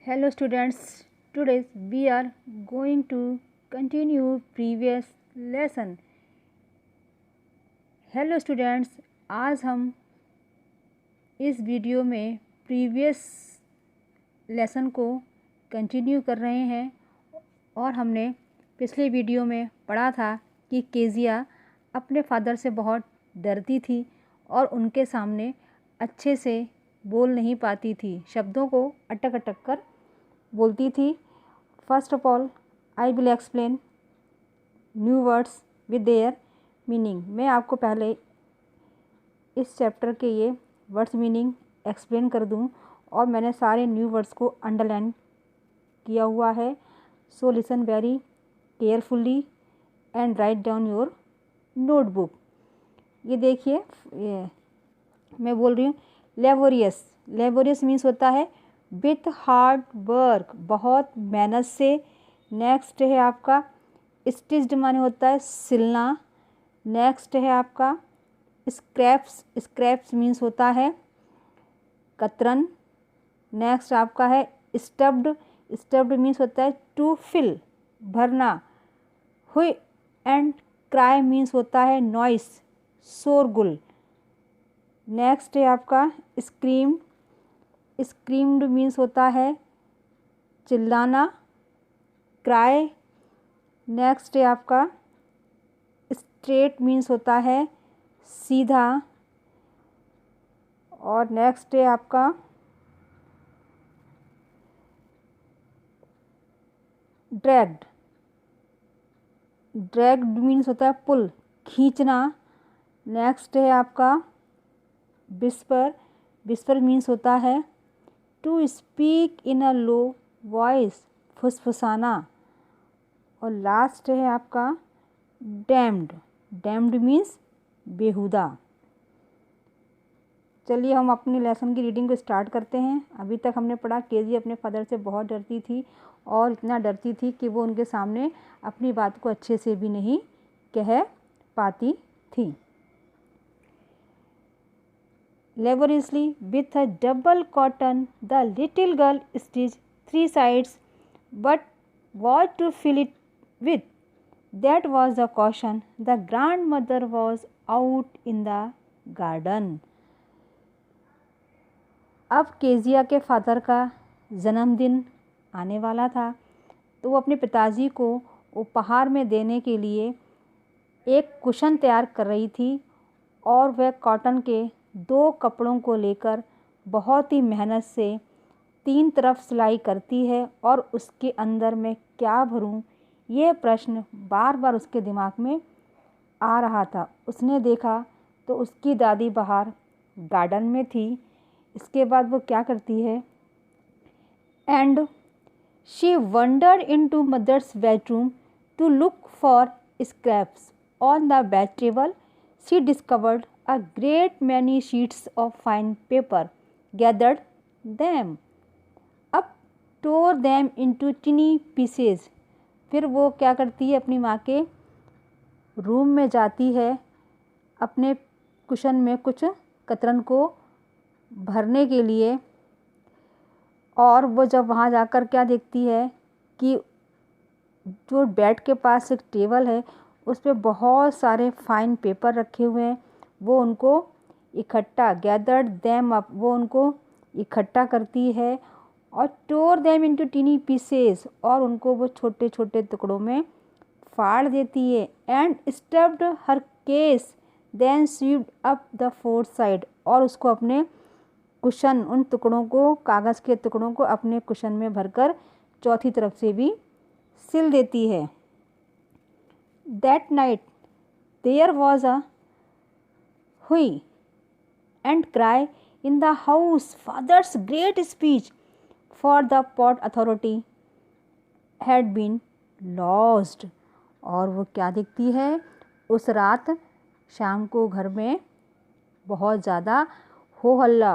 Hello students, today we are going to continue previous lesson. Hello students, आज हम इस video में previous lesson को कंटिन्यू कर रहे हैं और हमने पिछले वीडियो में पढ़ा था कि केजिया अपने फादर से बहुत डरती थी और उनके सामने अच्छे से बोल नहीं पाती थी, शब्दों को अटक अटक कर बोलती थी। First of all I will explain new words with their meaning. मैं आपको पहले इस चैप्टर के ये वर्ड्स मीनिंग एक्सप्लेन कर दूं और मैंने सारे न्यू वर्ड्स को अंडरलाइन किया हुआ है। So listen very carefully and write down your notebook. ये देखिए, मैं बोल रही हूँ लेबोरियस। लेबोरियस मीन्स होता है विथ हार्ड वर्क, बहुत मेहनत से। नेक्स्ट है आपका स्टिच्ड, माने होता है सिलना। नेक्स्ट है आपका स्क्रैप्स। स्क्रैप्स मीन्स होता है कतरन। नेक्स्ट आपका है स्टफ्ड। स्टफ्ड मीन्स होता है टू फिल, भरना। हुई एंड क्राई मीन्स होता है नॉइस, शोरगुल। नेक्स्ट है आपका स्क्रीम। स्क्रीम्ड मीन्स होता है चिल्लाना, क्राई। नेक्स्ट है आपका स्ट्रेट मीन्स होता है सीधा। और नेक्स्ट है आपका ड्रैग्ड। ड्रैग्ड मीन्स होता है पुल, खींचना। नेक्स्ट है आपका विस्पर। विस्पर मीन्स होता है to speak in a low voice, फुसफुसाना। और लास्ट है आपका डैम्ड। डैम्ड मीन्स बेहुदा। चलिए हम अपने लेसन की रीडिंग को स्टार्ट करते हैं। अभी तक हमने पढ़ा केजी अपने फादर से बहुत डरती थी और इतना डरती थी कि वो उनके सामने अपनी बात को अच्छे से भी नहीं कह पाती थी। Laboriously with a double cotton, the little girl stitched 3 sides, but what to fill it with? That was the caution. The grandmother was out in the garden. अब केजिया के फादर का जन्मदिन आने वाला था, तो वो अपने पिताजी को उपहार में देने के लिए एक कुशन तैयार कर रही थी और वह कॉटन के 2 कपड़ों को लेकर बहुत ही मेहनत से 3 तरफ सिलाई करती है और उसके अंदर मैं क्या भरूं, ये प्रश्न बार बार उसके दिमाग में आ रहा था। उसने देखा तो उसकी दादी बाहर गार्डन में थी। इसके बाद वो क्या करती है, and she wandered into mother's bedroom to look for scraps. On the bed table she discovered a great many sheets of fine paper, gathered them up, tore them into tiny pieces. फिर वो क्या करती है, अपनी माँ के room में जाती है अपने कुशन में कुछ कतरन को भरने के लिए। और वो जब वहाँ जाकर क्या देखती है कि जो बेड के पास एक टेबल है उस पर बहुत सारे फाइन पेपर रखे हुए हैं। वो उनको इकट्ठा, गैदर्ड देम अप, वो उनको इकट्ठा करती है और टोर देम इनटू टीनी पीसेस, और उनको वो छोटे छोटे टुकड़ों में फाड़ देती है। And stuffed her case, then swept up the fourth side, और उसको अपने कुशन, उन टुकड़ों को, कागज़ के टुकड़ों को अपने कुशन में भरकर चौथी तरफ से भी सिल देती है। That night there was a hue and cry in the house. Father's great speech for the port authority had been lost. और वो क्या देखती है, उस रात शाम को घर में बहुत ज़्यादा हो हल्ला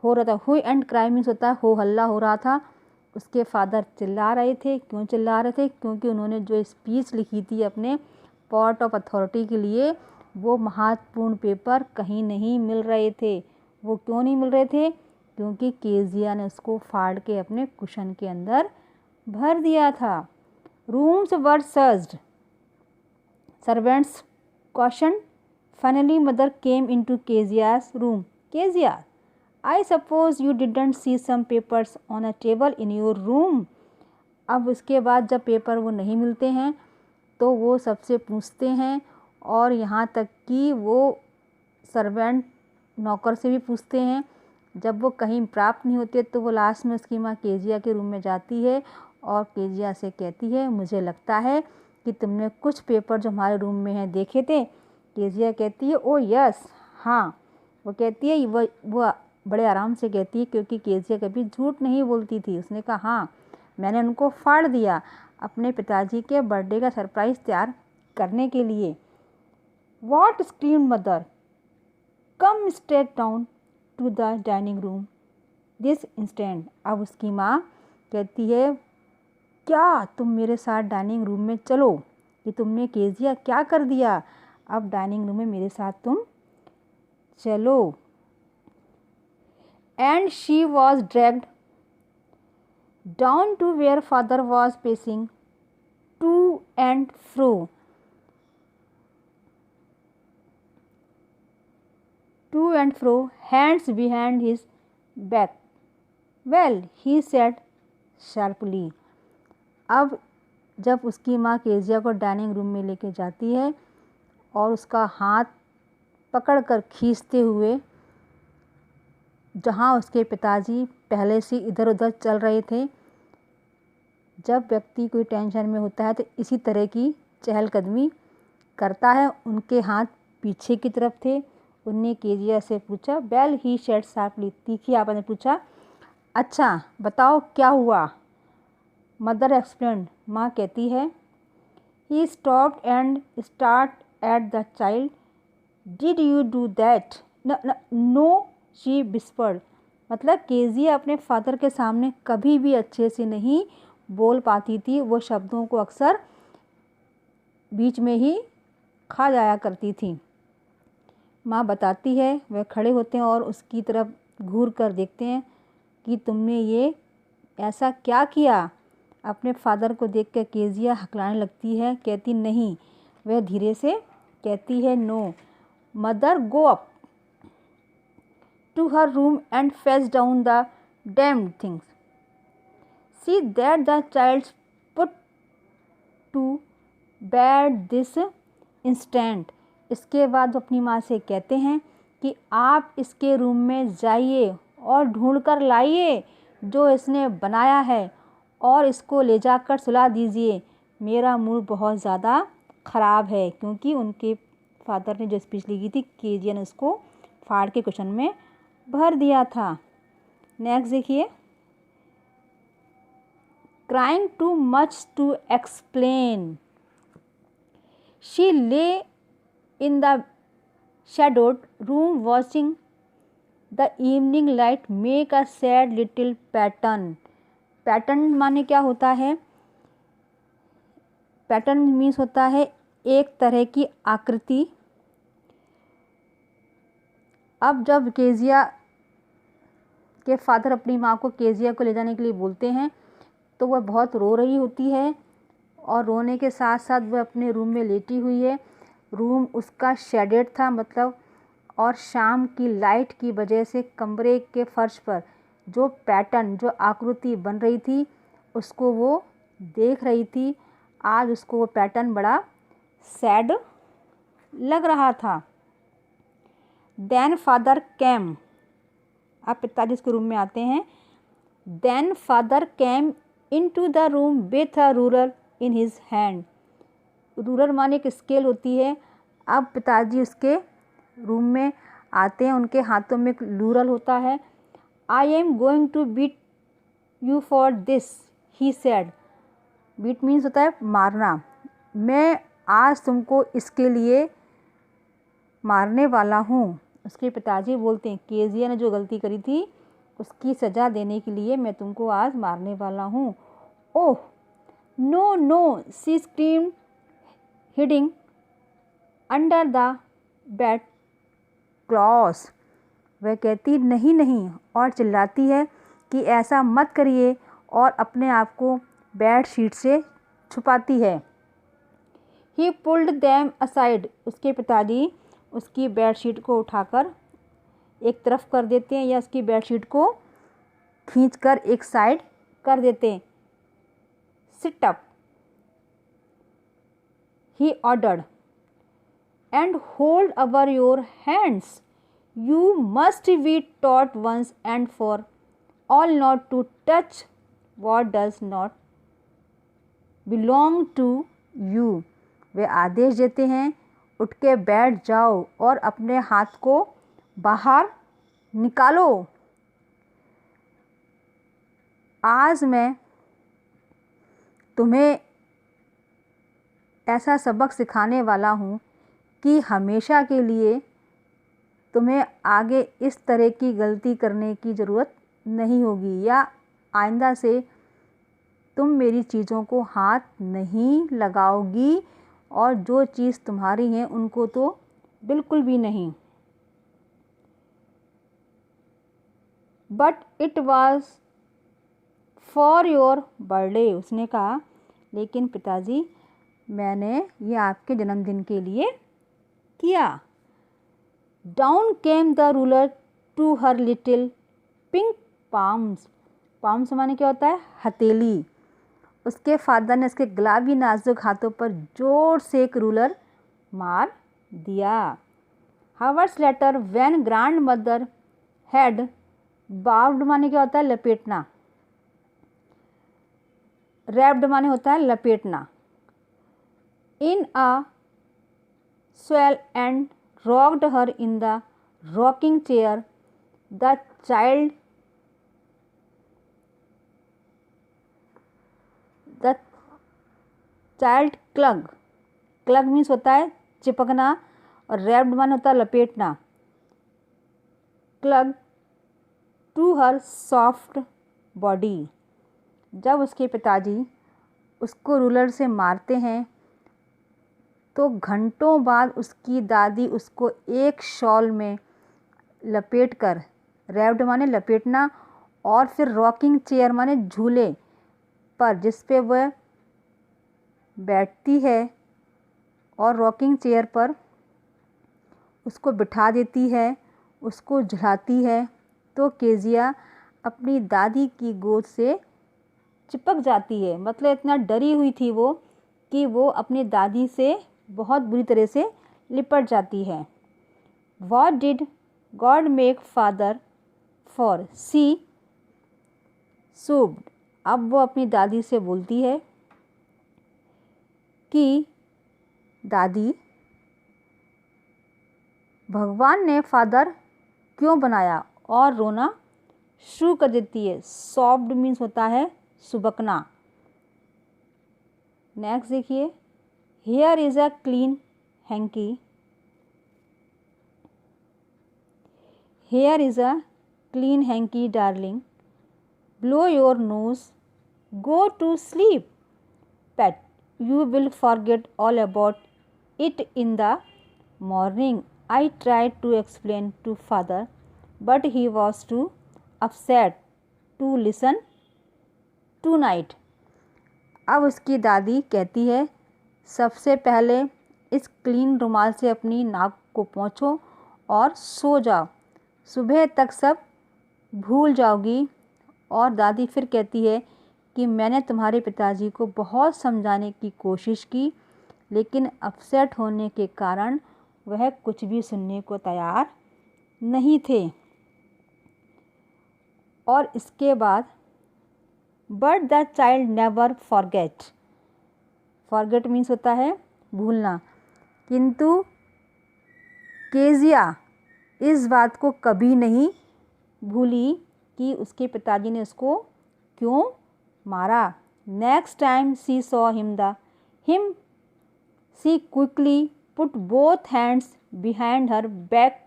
हो रहा था। हुई एंड क्राई मीन्स होता है हो हल्ला हो रहा था। उसके फादर चिल्ला रहे थे। क्यों चिल्ला रहे थे? क्योंकि उन्होंने जो स्पीच लिखी थी अपने पोर्ट ऑफ अथॉरिटी के लिए, वो महत्वपूर्ण पेपर कहीं नहीं मिल रहे थे। वो क्यों नहीं मिल रहे थे? क्योंकि केजिया ने उसको फाड़ के अपने कुशन के अंदर भर दिया था। Rooms were searched, servants cautioned. Finally, mother came into Kezia's room. Kezia, I suppose you didn't see some papers on a table in your room. अब उसके बाद जब पेपर वो नहीं मिलते हैं तो वो सबसे पूछते हैं, और यहाँ तक कि वो सर्वेंट नौकर से भी पूछते हैं। जब वो कहीं प्राप्त नहीं होते तो वो लास्ट में उसकी माँ केजिया के रूम में जाती है और केजिया से कहती है, मुझे लगता है कि तुमने कुछ पेपर जो हमारे रूम में हैं देखे थे। केजिया कहती है, ओ यस, हाँ। वो कहती है, वो बड़े आराम से कहती है क्योंकि केजिया कभी झूठ नहीं बोलती थी। उसने कहा, हाँ, मैंने उनको फाड़ दिया अपने पिताजी के बर्थडे का सरप्राइज़ तैयार करने के लिए। What scream mother, come straight down to the dining room this instant. अब उसकी माँ कहती है, क्या तुम मेरे साथ डाइनिंग रूम में चलो, कि तुमने केजिया क्या कर दिया, अब डाइनिंग रूम में मेरे साथ तुम चलो। And she was dragged down to where father was pacing to and fro, hands behind his back. Well, he said sharply. अब जब उसकी माँ केजिया को डाइनिंग रूम में लेके जाती है और उसका हाथ पकड़कर खींचते हुए, जहाँ उसके पिताजी पहले से इधर उधर चल रहे थे। जब व्यक्ति कोई टेंशन में होता है तो इसी तरह की चहलकदमी करता है। उनके हाथ पीछे की तरफ थे। उनने केजिया से पूछा, वेल, ही सेड शार्पली, तीखी आवाज़ में पूछा, अच्छा बताओ क्या हुआ। मदर एक्सप्लेन्ड, माँ कहती है, he stopped and start at the child, did you do that, no, she whispered. मतलब केजिया अपने फादर के सामने कभी भी अच्छे से नहीं बोल पाती थी। वो शब्दों को अक्सर बीच में ही खा जाया करती थी। माँ बताती है, वह खड़े होते हैं और उसकी तरफ घूर कर देखते हैं कि तुमने ये ऐसा क्या किया। अपने फादर को देख कर केजिया हकलाने लगती है, कहती नहीं। वह धीरे से कहती है, no mother, go up to her room and fetch down the damned things. See that the child's put to bed this instant. इसके बाद अपनी माँ से कहते हैं कि आप इसके रूम में जाइए और ढूंढ कर लाइए जो इसने बनाया है, और इसको ले जाकर सुला दीजिए। मेरा मूड बहुत ज़्यादा ख़राब है, क्योंकि उनके फादर ने जो स्पीच ली थी, केजिया ने उसको फाड़ के कुशन में भर दिया था। नेक्स्ट देखिए, crying too much to explain, she lay in the shadowed room watching the evening light make a sad little pattern. Pattern माने क्या होता है? पैटर्न मीन्स होता है एक तरह की आकृति। अब जब केजिया के फादर अपनी माँ को केजिया को ले जाने के लिए बोलते हैं तो वह बहुत रो रही होती है, और रोने के साथ साथ वह अपने रूम में लेटी हुई है। रूम उसका शेडेड था, मतलब, और शाम की लाइट की वजह से कमरे के फर्श पर जो पैटर्न, जो आकृति बन रही थी, उसको वो देख रही थी। आज उसको वो पैटर्न बड़ा सैड लग रहा था। देन फादर कैम, अब पिताजी उसके रूम में आते हैं। Then father came into the room with a ruler in his hand. Ruler माने एक स्केल होती है। अब पिताजी उसके रूम में आते हैं, उनके हाथों में एक रूलर होता है। I am going to beat you for this, he said. Beat means होता है मारना। मैं आज तुमको इसके लिए मारने वाला हूँ। उसके पिताजी बोलते हैं, केजिया ने जो गलती करी थी उसकी सज़ा देने के लिए मैं तुमको आज मारने वाला हूँ। Oh no no, she scream, hiding under the bed cloth. वह कहती नहीं नहीं और चिल्लाती है कि ऐसा मत करिए और अपने आप को बेड शीट से छुपाती है। ही पुल्ड दैम असाइड, उसके पिताजी उसकी बेड शीट को उठाकर एक तरफ कर देते हैं या उसकी बेड शीट को खींचकर एक साइड कर देते हैं। Sit up, he ordered, and hold out your hands, you must be taught once and for all not to touch what does not belong to you। वे आदेश देते हैं, उठ के बैठ जाओ और अपने हाथ को बाहर निकालो। आज मैं तुम्हें ऐसा सबक सिखाने वाला हूँ कि हमेशा के लिए तुम्हें आगे इस तरह की गलती करने की ज़रूरत नहीं होगी या आइंदा से तुम मेरी चीज़ों को हाथ नहीं लगाओगी और जो चीज़ तुम्हारी हैं उनको तो बिल्कुल भी नहीं। But it was for your birthday, उसने कहा लेकिन पिताजी मैंने ये आपके जन्मदिन के लिए किया। Down came the ruler to her little pink palms, palms माने क्या होता है, हथेली। उसके फादर ने उसके गुलाबी नाजुक हाथों पर जोर से एक रूलर मार दिया। Hours later when grand mother had bowed माने क्या होता है, लपेटना। रैप्ड माने होता है लपेटना। In a swell and rocked her in the rocking chair, the child clung, clung means होता है चिपकना और रैप्ड माने होता है लपेटना। Clung to her soft body, जब उसके पिताजी उसको रूलर से मारते हैं तो घंटों बाद उसकी दादी उसको एक शॉल में लपेट कर, रैप्ड माने लपेटना और फिर रॉकिंग चेयर माने झूले पर जिस पे वह बैठती है और रॉकिंग चेयर पर उसको बिठा देती है, उसको झुलाती है तो केजिया अपनी दादी की गोद से चिपक जाती है। मतलब इतना डरी हुई थी वो कि वो अपनी दादी से बहुत बुरी तरह से लिपट जाती है। What did God make father for? She sobbed। अब वो अपनी दादी से बोलती है कि दादी भगवान ने फादर क्यों बनाया, और रोना शुरू कर देती है। सॉफ्ट मीन्स होता है सुबकना। नेक्स्ट देखिए, here is a clean hanky, here is a clean hanky darling, blow your nose, go to sleep pet, you will forget all about it in the morning। I tried to explain to father, but he was too upset to listen tonight। अब उसकी दादी कहती है, सबसे पहले इस clean रुमाल से अपनी नाक को पोंछो और सो जाओ, सुबह तक सब भूल जाओगी। और दादी फिर कहती है कि मैंने तुम्हारे पिताजी को बहुत समझाने की कोशिश की, लेकिन अपसेट होने के कारण वह कुछ भी सुनने को तैयार नहीं थे। और इसके बाद but the child never forget, forget means होता है भूलना, किंतु केजिया इस बात को कभी नहीं भूली कि उसके पिताजी ने उसको क्यों मारा। Next time she saw him she quickly put both hands behind her back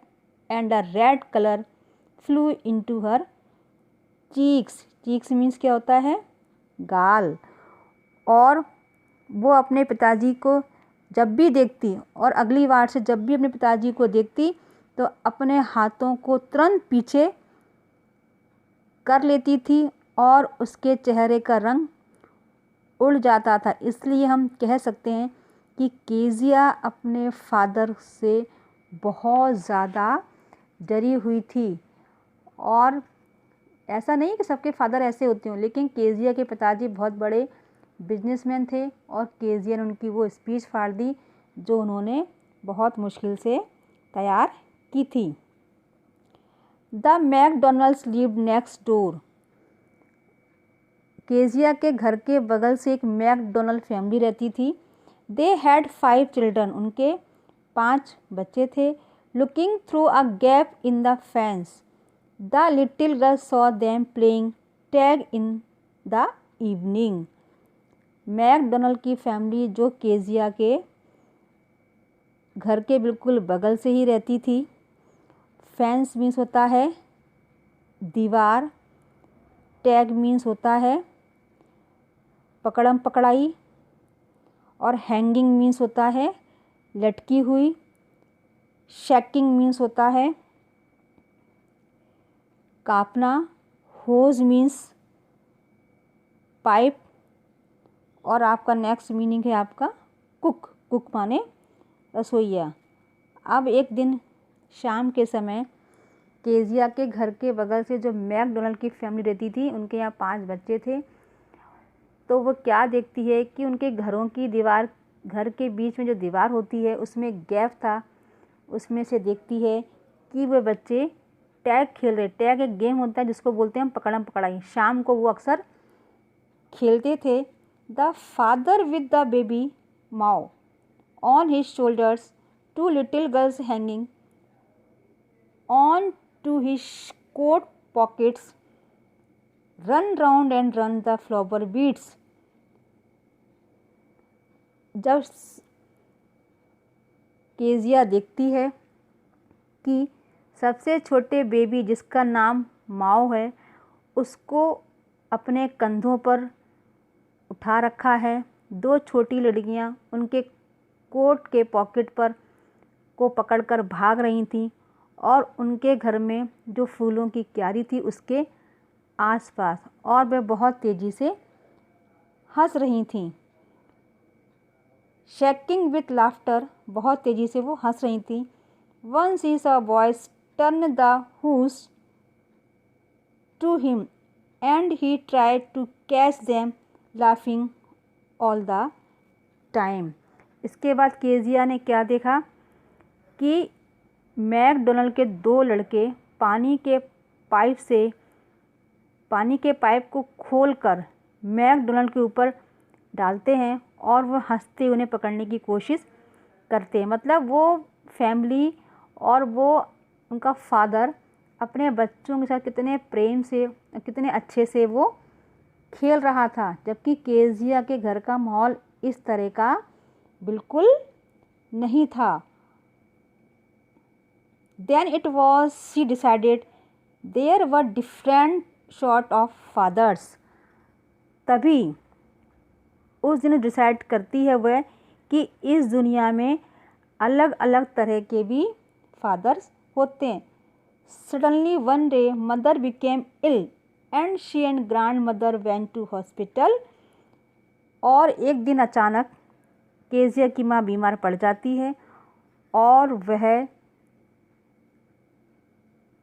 and a red colour flew into her cheeks. Cheeks means क्या होता है, गाल। और वो अपने पिताजी को जब भी देखती और अगली बार से जब भी अपने पिताजी को देखती तो अपने हाथों को तुरंत पीछे कर लेती थी और उसके चेहरे का रंग उड़ जाता था। इसलिए हम कह सकते हैं कि केजिया अपने फादर से बहुत ज़्यादा डरी हुई थी। और ऐसा नहीं कि सबके फादर ऐसे होते हों, लेकिन केजिया के पिताजी बहुत बड़े बिजनेसमैन थे और केजिया ने उनकी वो स्पीच फाड़ दी जो उन्होंने बहुत मुश्किल से तैयार की थी। The McDonald's lived next door. Kezia के घर के बगल से एक मैकडोनल्ड फैमिली रहती थी। They had 5 children. उनके 5 बच्चे थे। Looking through a gap in the fence the little girl saw them playing tag in the evening. McDonald की फैमिली जो केजिया के घर के बिल्कुल बगल से ही रहती थी। फेंस मीन्स होता है दीवार, टैग मीन्स होता है पकड़म पकड़ाई, और हैंगिंग मीन्स होता है लटकी हुई। शेकिंग मीन्स होता है कांपना। होज मीन्स पाइप, और आपका नेक्स्ट मीनिंग है आपका कुक। कुक माने रसोइया। अब एक दिन शाम के समय केजिया के घर के बगल से जो मैकडोनल्ड की फैमिली रहती थी, उनके यहाँ 5 बच्चे थे। तो वो क्या देखती है कि उनके घरों की दीवार, घर के बीच में जो दीवार होती है उसमें गैप था। उसमें से देखती है कि वे बच्चे टैग खेल रहे। टैग एक गेम होता है जिसको बोलते हैं हम पकड़म पकड़ाई। शाम को वो अक्सर खेलते थे। The father with the baby Mao on his shoulders, 2 little girls hanging on to his coat pockets, run round and run the flower beds. जब केजिया देखती है कि सबसे छोटे बेबी जिसका नाम माओ है उसको अपने कंधों पर उठा रखा है, 2 छोटी लड़कियां उनके कोट के पॉकेट पर को पकड़कर भाग रही थीं और उनके घर में जो फूलों की क्यारी थी उसके आसपास, और वे बहुत तेज़ी से हंस रही थीं। शेकिंग विथ लाफ्टर, बहुत तेज़ी से वो हंस रही थीं। Once he saw boys turn the hooves to him and he tried to catch them laughing all the time. इसके बाद केजिया ने क्या देखा कि मैकडोनल्ड के 2 लड़के पानी के पाइप को खोलकर मैकडोनल्ड के ऊपर डालते हैं और वह हंसते उन्हें पकड़ने की कोशिश करते हैं। मतलब वो फैमिली और वो उनका फादर अपने बच्चों के साथ कितने प्रेम से, कितने अच्छे से वो खेल रहा था, जबकि केजिया के घर का माहौल इस तरह का बिल्कुल नहीं था। Then it was she decided there were different sort of fathers. तभी उस दिन डिसाइड करती है वह कि इस दुनिया में अलग अलग तरह के भी फादर्स होते हैं। Suddenly one day mother became ill and she and grandmother went to hospital. और एक दिन अचानक केजिया की माँ बीमार पड़ जाती है और वह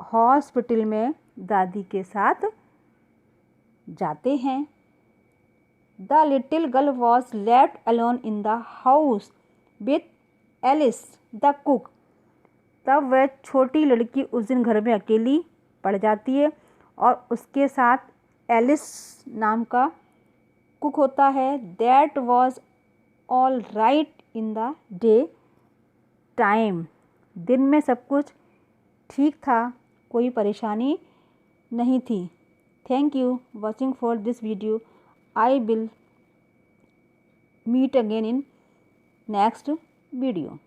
हॉस्पिटल में दादी के साथ जाते हैं। The little girl was left alone in the house with Alice the cook. तब वह छोटी लड़की उस दिन घर में अकेली पड़ जाती है और उसके साथ एलिस नाम का कुक होता है। That was all right in the day time. दिन में सब कुछ ठीक था, कोई परेशानी नहीं थी। Thank you watching for this video. I will meet again in next video.